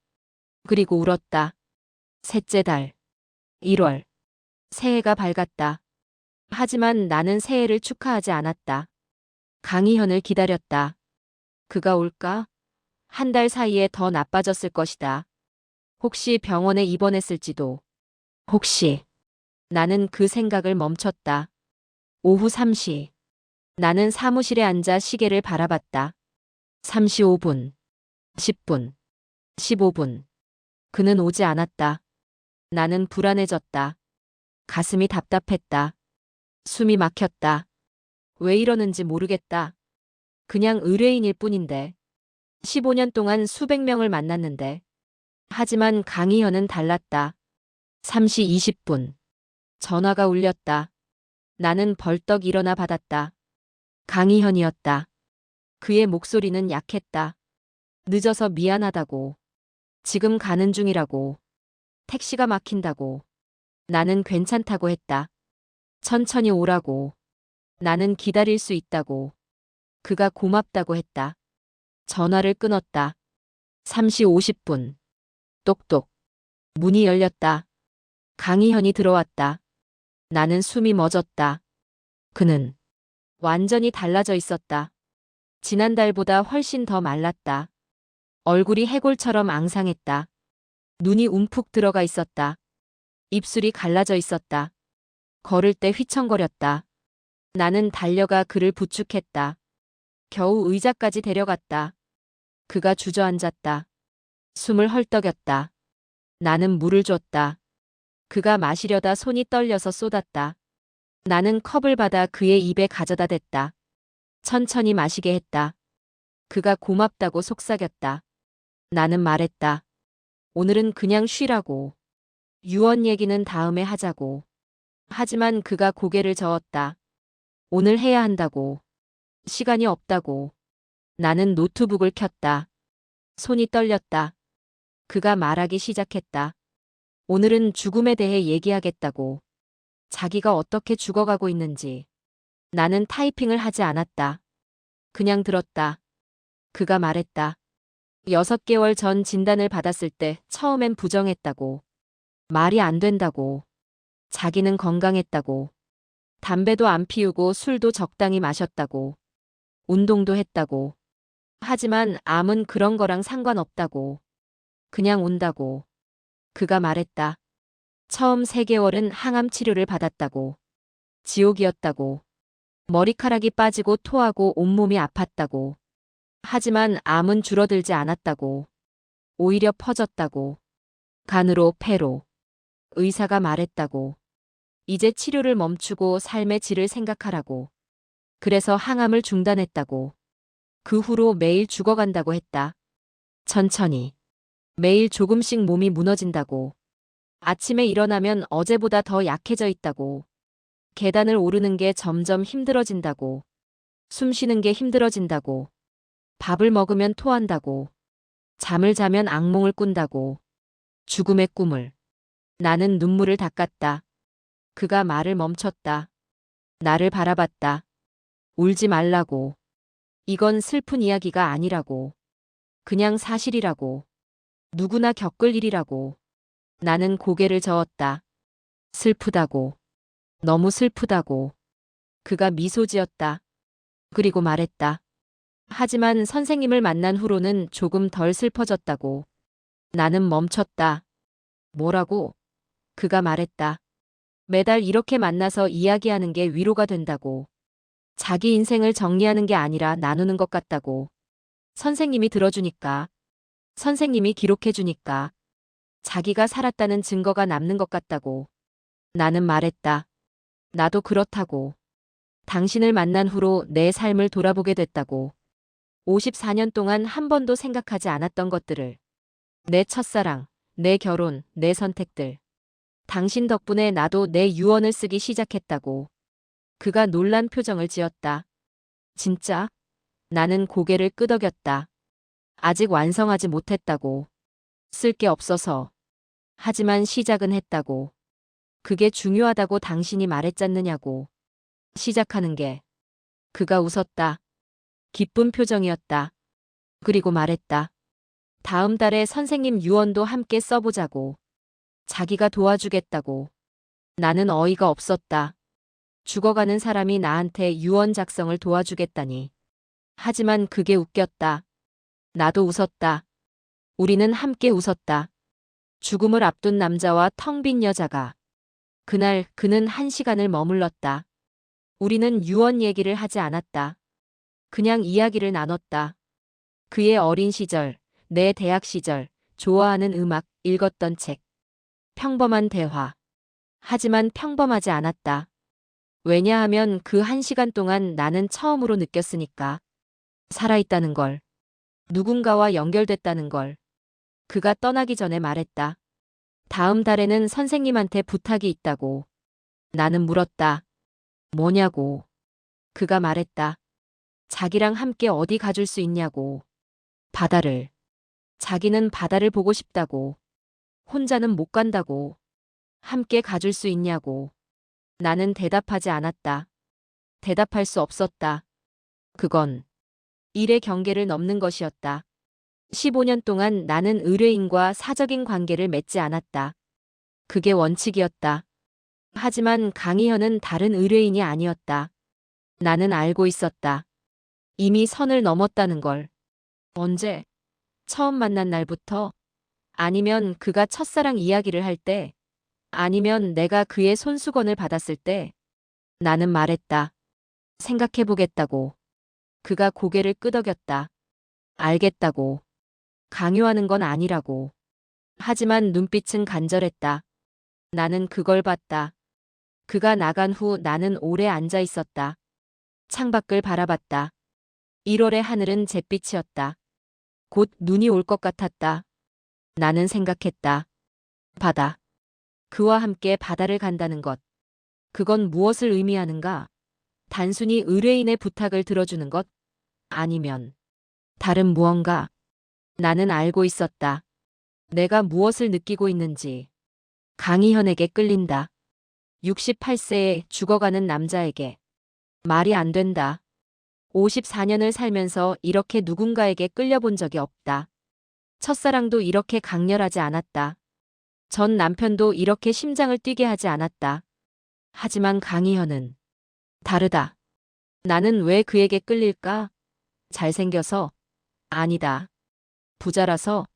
그리고 울었다. 셋째 달. 1월. 새해가 밝았다. 하지만 나는 새해를 축하하지 않았다. 강희현을 기다렸다. 그가 올까? 한 달 사이에 더 나빠졌을 것이다. 혹시 병원에 입원했을지도. 혹시. 나는 그 생각을 멈췄다. 오후 3시. 나는 사무실에 앉아 시계를 바라봤다. 35분. 10분. 15분. 그는 오지 않았다. 나는 불안해졌다. 가슴이 답답했다. 숨이 막혔다. 왜 이러는지 모르겠다. 그냥 의뢰인일 뿐인데. 15년 동안 수백 명을 만났는데. 하지만 강희현은 달랐다. 3시 20분. 전화가 울렸다. 나는 벌떡 일어나 받았다. 강희현이었다. 그의 목소리는 약했다. 늦어서 미안하다고. 지금 가는 중이라고. 택시가 막힌다고. 나는 괜찮다고 했다. 천천히 오라고. 나는 기다릴 수 있다고. 그가 고맙다고 했다. 전화를 끊었다. 3시 50분. 똑똑. 문이 열렸다. 강희현이 들어왔다. 나는 숨이 멎었다. 그는 완전히 달라져 있었다. 지난달보다 훨씬 더 말랐다. 얼굴이 해골처럼 앙상했다. 눈이 움푹 들어가 있었다. 입술이 갈라져 있었다. 걸을 때 휘청거렸다. 나는 달려가 그를 부축했다. 겨우 의자까지 데려갔다. 그가 주저앉았다. 숨을 헐떡였다. 나는 물을 줬다. 그가 마시려다 손이 떨려서 쏟았다. 나는 컵을 받아 그의 입에 가져다 댔다. 천천히 마시게 했다. 그가 고맙다고 속삭였다. 나는 말했다. 오늘은 그냥 쉬라고. 유언 얘기는 다음에 하자고. 하지만 그가 고개를 저었다. 오늘 해야 한다고. 시간이 없다고. 나는 노트북을 켰다. 손이 떨렸다. 그가 말하기 시작했다. 오늘은 죽음에 대해 얘기하겠다고. 자기가 어떻게 죽어가고 있는지. 나는 타이핑을 하지 않았다. 그냥 들었다. 그가 말했다. 6개월 전 진단을 받았을 때 처음엔 부정했다고. 말이 안 된다고. 자기는 건강했다고. 담배도 안 피우고 술도 적당히 마셨다고. 운동도 했다고. 하지만 암은 그런 거랑 상관없다고. 그냥 온다고. 그가 말했다. 처음 3개월은 항암 치료를 받았다고. 지옥이었다고. 머리카락이 빠지고 토하고 온몸이 아팠다고. 하지만 암은 줄어들지 않았다고. 오히려 퍼졌다고. 간으로 폐로. 의사가 말했다고. 이제 치료를 멈추고 삶의 질을 생각하라고. 그래서 항암을 중단했다고. 그 후로 매일 죽어간다고 했다. 천천히. 매일 조금씩 몸이 무너진다고. 아침에 일어나면 어제보다 더 약해져 있다고. 계단을 오르는 게 점점 힘들어진다고. 숨 쉬는 게 힘들어진다고. 밥을 먹으면 토한다고. 잠을 자면 악몽을 꾼다고. 죽음의 꿈을. 나는 눈물을 닦았다. 그가 말을 멈췄다. 나를 바라봤다. 울지 말라고. 이건 슬픈 이야기가 아니라고. 그냥 사실이라고. 누구나 겪을 일이라고. 나는 고개를 저었다. 슬프다고. 너무 슬프다고. 그가 미소 지었다. 그리고 말했다. 하지만 선생님을 만난 후로는 조금 덜 슬퍼졌다고. 나는 멈췄다. 뭐라고? 그가 말했다. 매달 이렇게 만나서 이야기하는 게 위로가 된다고. 자기 인생을 정리하는 게 아니라 나누는 것 같다고. 선생님이 들어주니까. 선생님이 기록해주니까. 자기가 살았다는 증거가 남는 것 같다고. 나는 말했다. 나도 그렇다고. 당신을 만난 후로 내 삶을 돌아보게 됐다고. 54년 동안 한 번도 생각하지 않았던 것들을. 내 첫사랑, 내 결혼, 내 선택들. 당신 덕분에 나도 내 유언을 쓰기 시작했다고. 그가 놀란 표정을 지었다. 진짜? 나는 고개를 끄덕였다. 아직 완성하지 못했다고. 쓸 게 없어서. 하지만 시작은 했다고. 그게 중요하다고 당신이 말했잖느냐고. 시작하는 게. 그가 웃었다. 기쁜 표정이었다. 그리고 말했다. 다음 달에 선생님 유언도 함께 써보자고. 자기가 도와주겠다고. 나는 어이가 없었다. 죽어가는 사람이 나한테 유언 작성을 도와주겠다니. 하지만 그게 웃겼다. 나도 웃었다. 우리는 함께 웃었다. 죽음을 앞둔 남자와 텅 빈 여자가. 그날 그는 1시간을 머물렀다. 우리는 유언 얘기를 하지 않았다. 그냥 이야기를 나눴다. 그의 어린 시절, 내 대학 시절, 좋아하는 음악, 읽었던 책. 평범한 대화. 하지만 평범하지 않았다. 왜냐하면 그 1시간 동안 나는 처음으로 느꼈으니까. 살아있다는 걸. 누군가와 연결됐다는 걸. 그가 떠나기 전에 말했다. 다음 달에는 선생님한테 부탁이 있다고. 나는 물었다. 뭐냐고. 그가 말했다. 자기랑 함께 어디 가줄 수 있냐고. 바다를. 자기는 바다를 보고 싶다고. 혼자는 못 간다고. 함께 가줄 수 있냐고. 나는 대답하지 않았다. 대답할 수 없었다. 그건 일의 경계를 넘는 것이었다. 15년 동안 나는 의뢰인과 사적인 관계를 맺지 않았다. 그게 원칙이었다. 하지만 강희현은 다른 의뢰인이 아니었다. 나는 알고 있었다. 이미 선을 넘었다는 걸. 언제? 처음 만난 날부터? 아니면 그가 첫사랑 이야기를 할 때? 아니면 내가 그의 손수건을 받았을 때? 나는 말했다. 생각해보겠다고. 그가 고개를 끄덕였다. 알겠다고. 강요하는 건 아니라고. 하지만 눈빛은 간절했다. 나는 그걸 봤다. 그가 나간 후 나는 오래 앉아 있었다. 창밖을 바라봤다. 1월의 하늘은 잿빛이었다. 곧 눈이 올 것 같았다. 나는 생각했다. 바다. 그와 함께 바다를 간다는 것. 그건 무엇을 의미하는가? 단순히 의뢰인의 부탁을 들어주는 것? 아니면 다른 무언가? 나는 알고 있었다. 내가 무엇을 느끼고 있는지. 강희현에게 끌린다. 68세에 죽어가는 남자에게. 말이 안 된다. 54년을 살면서 이렇게 누군가에게 끌려본 적이 없다. 첫사랑도 이렇게 강렬하지 않았다. 전 남편도 이렇게 심장을 뛰게 하지 않았다. 하지만 강희현은 다르다. 나는 왜 그에게 끌릴까? 잘생겨서? 아니다. 부자라서?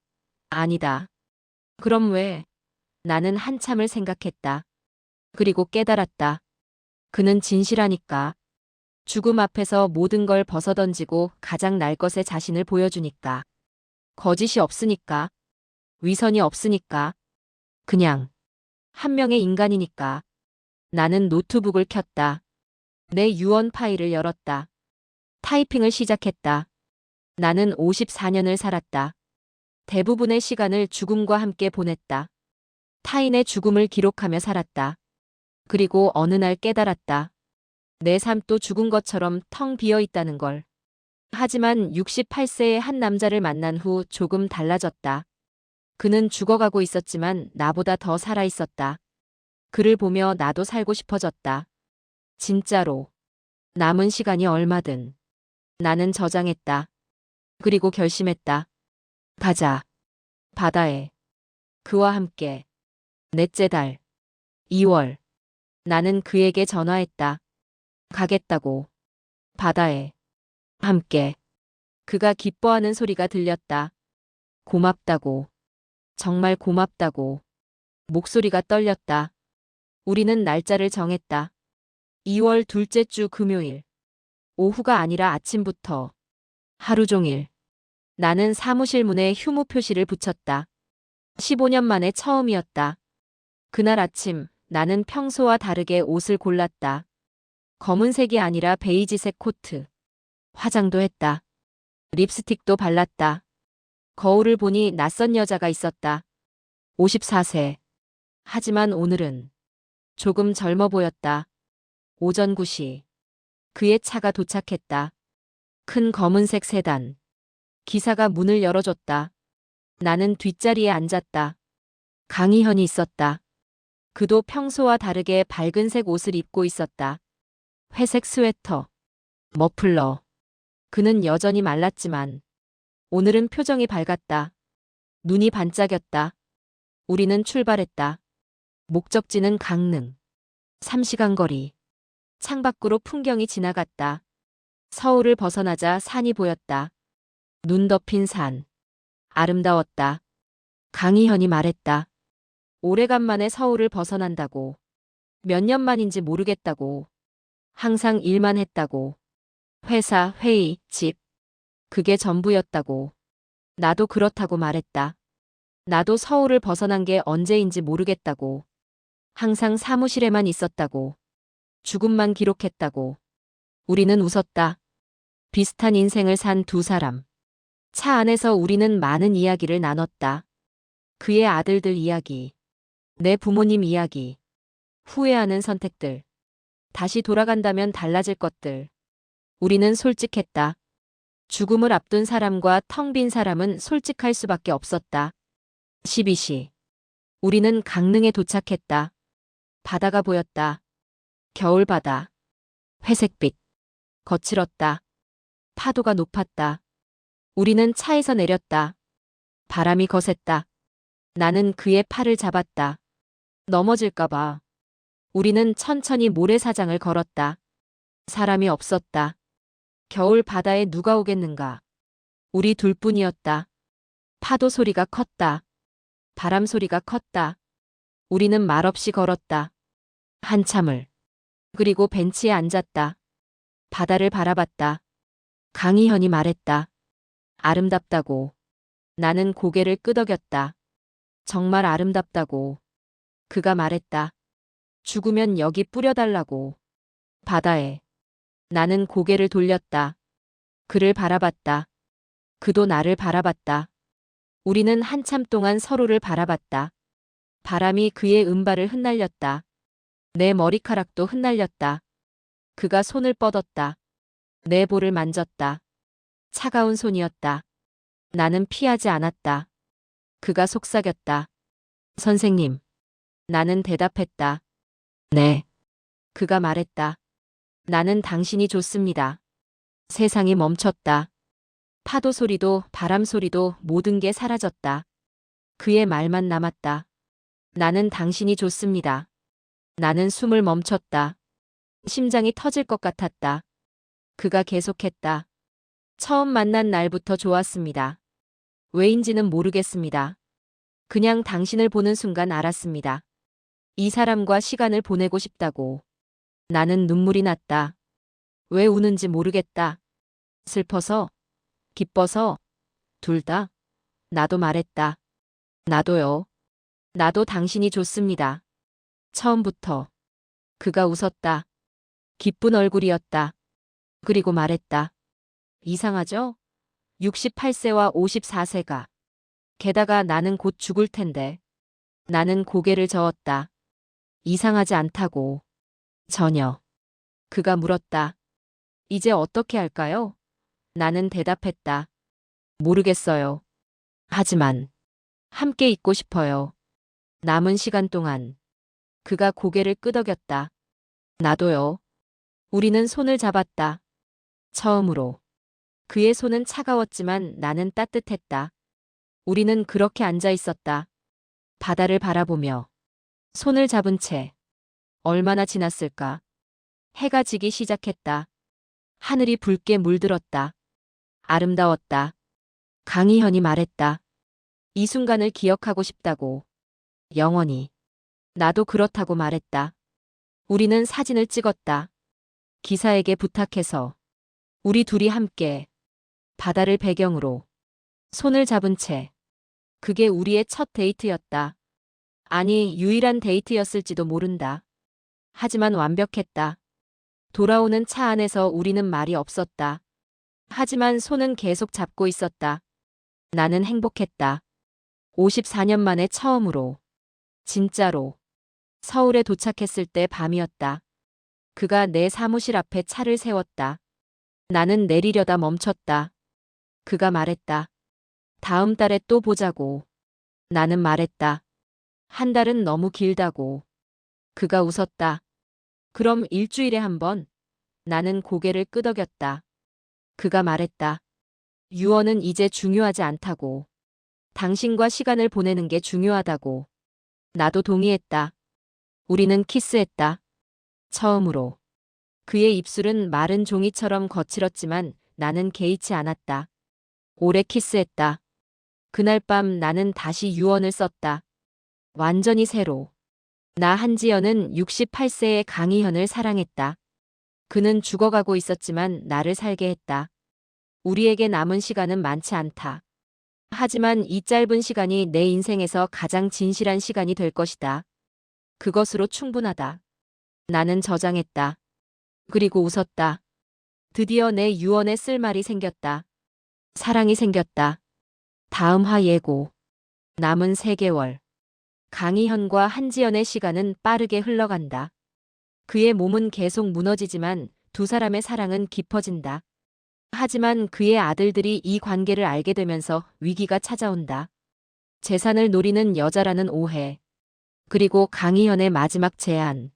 아니다. 그럼 왜? 나는 한참을 생각했다. 그리고 깨달았다. 그는 진실하니까. 죽음 앞에서 모든 걸 벗어던지고 가장 날 것의 자신을 보여주니까. 거짓이 없으니까. 위선이 없으니까. 그냥 한 명의 인간이니까. 나는 노트북을 켰다. 내 유언 파일을 열었다. 타이핑을 시작했다. 나는 54년을 살았다. 대부분의 시간을 죽음과 함께 보냈다. 타인의 죽음을 기록하며 살았다. 그리고 어느 날 깨달았다. 내 삶도 죽은 것처럼 텅 비어 있다는 걸. 하지만 68세의 한 남자를 만난 후 조금 달라졌다. 그는 죽어가고 있었지만 나보다 더 살아 있었다. 그를 보며 나도 살고 싶어졌다. 진짜로. 남은 시간이 얼마든. 나는 저장했다. 그리고 결심했다. 가자. 바다에. 그와 함께. 넷째 달. 2월. 나는 그에게 전화했다. 가겠다고. 바다에. 함께. 그가 기뻐하는 소리가 들렸다. 고맙다고. 정말 고맙다고. 목소리가 떨렸다. 우리는 날짜를 정했다. 2월 둘째 주 금요일. 오후가 아니라 아침부터. 하루 종일. 나는 사무실 문에 휴무 표시를 붙였다. 15년 만에 처음이었다. 그날 아침 나는 평소와 다르게 옷을 골랐다. 검은색이 아니라 베이지색 코트. 화장도 했다. 립스틱도 발랐다. 거울을 보니 낯선 여자가 있었다. 54세. 하지만 오늘은 조금 젊어 보였다. 오전 9시. 그의 차가 도착했다. 큰 검은색 세단. 기사가 문을 열어줬다. 나는 뒷자리에 앉았다. 강희현이 있었다. 그도 평소와 다르게 밝은색 옷을 입고 있었다. 회색 스웨터. 머플러. 그는 여전히 말랐지만 오늘은 표정이 밝았다. 눈이 반짝였다. 우리는 출발했다. 목적지는 강릉. 3시간 거리. 창밖으로 풍경이 지나갔다. 서울을 벗어나자 산이 보였다. 눈 덮인 산. 아름다웠다. 강희현이 말했다. 오래간만에 서울을 벗어난다고. 몇 년 만인지 모르겠다고. 항상 일만 했다고. 회사, 회의, 집. 그게 전부였다고. 나도 그렇다고 말했다. 나도 서울을 벗어난 게 언제인지 모르겠다고. 항상 사무실에만 있었다고. 죽음만 기록했다고. 우리는 웃었다. 비슷한 인생을 산 두 사람. 차 안에서 우리는 많은 이야기를 나눴다. 그의 아들들 이야기. 내 부모님 이야기. 후회하는 선택들. 다시 돌아간다면 달라질 것들. 우리는 솔직했다. 죽음을 앞둔 사람과 텅 빈 사람은 솔직할 수밖에 없었다. 12시. 우리는 강릉에 도착했다. 바다가 보였다. 겨울바다. 회색빛. 거칠었다. 파도가 높았다. 우리는 차에서 내렸다. 바람이 거셌다. 나는 그의 팔을 잡았다. 넘어질까봐. 우리는 천천히 모래사장을 걸었다. 사람이 없었다. 겨울 바다에 누가 오겠는가. 우리 둘뿐이었다. 파도 소리가 컸다. 바람 소리가 컸다. 우리는 말없이 걸었다. 한참을. 그리고 벤치에 앉았다. 바다를 바라봤다. 강희현이 말했다. 아름답다고. 나는 고개를 끄덕였다. 정말 아름답다고. 그가 말했다. 죽으면 여기 뿌려달라고. 바다에. 나는 고개를 돌렸다. 그를 바라봤다. 그도 나를 바라봤다. 우리는 한참 동안 서로를 바라봤다. 바람이 그의 은발을 흩날렸다. 내 머리카락도 흩날렸다. 그가 손을 뻗었다. 내 볼을 만졌다. 차가운 손이었다. 나는 피하지 않았다. 그가 속삭였다. 선생님. 나는 대답했다. 네. 그가 말했다. 나는 당신이 좋습니다. 세상이 멈췄다. 파도 소리도 바람 소리도 모든 게 사라졌다. 그의 말만 남았다. 나는 당신이 좋습니다. 나는 숨을 멈췄다. 심장이 터질 것 같았다. 그가 계속했다. 처음 만난 날부터 좋았습니다. 왜인지는 모르겠습니다. 그냥 당신을 보는 순간 알았습니다. 이 사람과 시간을 보내고 싶다고. 나는 눈물이 났다. 왜 우는지 모르겠다. 슬퍼서, 기뻐서, 둘 다. 나도 말했다. 나도요. 나도 당신이 좋습니다. 처음부터. 그가 웃었다. 기쁜 얼굴이었다. 그리고 말했다. 이상하죠? 68세와 54세가 게다가 나는 곧 죽을 텐데. 나는 고개를 저었다. 이상하지 않다고. 전혀. 그가 물었다. 이제 어떻게 할까요? 나는 대답했다. 모르겠어요. 하지만 함께 있고 싶어요. 남은 시간 동안. 그가 고개를 끄덕였다. 나도요. 우리는 손을 잡았다. 처음으로. 그의 손은 차가웠지만 나는 따뜻했다. 우리는 그렇게 앉아 있었다. 바다를 바라보며. 손을 잡은 채. 얼마나 지났을까? 해가 지기 시작했다. 하늘이 붉게 물들었다. 아름다웠다. 강희현이 말했다. 이 순간을 기억하고 싶다고. 영원히. 나도 그렇다고 말했다. 우리는 사진을 찍었다. 기사에게 부탁해서. 우리 둘이 함께. 바다를 배경으로. 손을 잡은 채. 그게 우리의 첫 데이트였다. 아니, 유일한 데이트였을지도 모른다. 하지만 완벽했다. 돌아오는 차 안에서 우리는 말이 없었다. 하지만 손은 계속 잡고 있었다. 나는 행복했다. 54년 만에 처음으로. 진짜로. 서울에 도착했을 때 밤이었다. 그가 내 사무실 앞에 차를 세웠다. 나는 내리려다 멈췄다. 그가 말했다. 다음 달에 또 보자고. 나는 말했다. 한 달은 너무 길다고. 그가 웃었다. 그럼 일주일에 한 번? 나는 고개를 끄덕였다. 그가 말했다. 유언은 이제 중요하지 않다고. 당신과 시간을 보내는 게 중요하다고. 나도 동의했다. 우리는 키스했다. 처음으로. 그의 입술은 마른 종이처럼 거칠었지만 나는 개의치 않았다. 오래 키스했다. 그날 밤 나는 다시 유언을 썼다. 완전히 새로. 나 한지연은 68세의 강희현을 사랑했다. 그는 죽어가고 있었지만 나를 살게 했다. 우리에게 남은 시간은 많지 않다. 하지만 이 짧은 시간이 내 인생에서 가장 진실한 시간이 될 것이다. 그것으로 충분하다. 나는 저장했다. 그리고 웃었다. 드디어 내 유언에 쓸 말이 생겼다. 사랑이 생겼다. 다음 화 예고. 남은 3개월. 강희현과 한지연의 시간은 빠르게 흘러간다. 그의 몸은 계속 무너지지만 두 사람의 사랑은 깊어진다. 하지만 그의 아들들이 이 관계를 알게 되면서 위기가 찾아온다. 재산을 노리는 여자라는 오해. 그리고 강희현의 마지막 제안.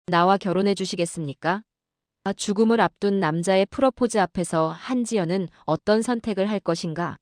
나와 결혼해 주시겠습니까? 죽음을 앞둔 남자의 프러포즈 앞에서 한지연은 어떤 선택을 할 것인가?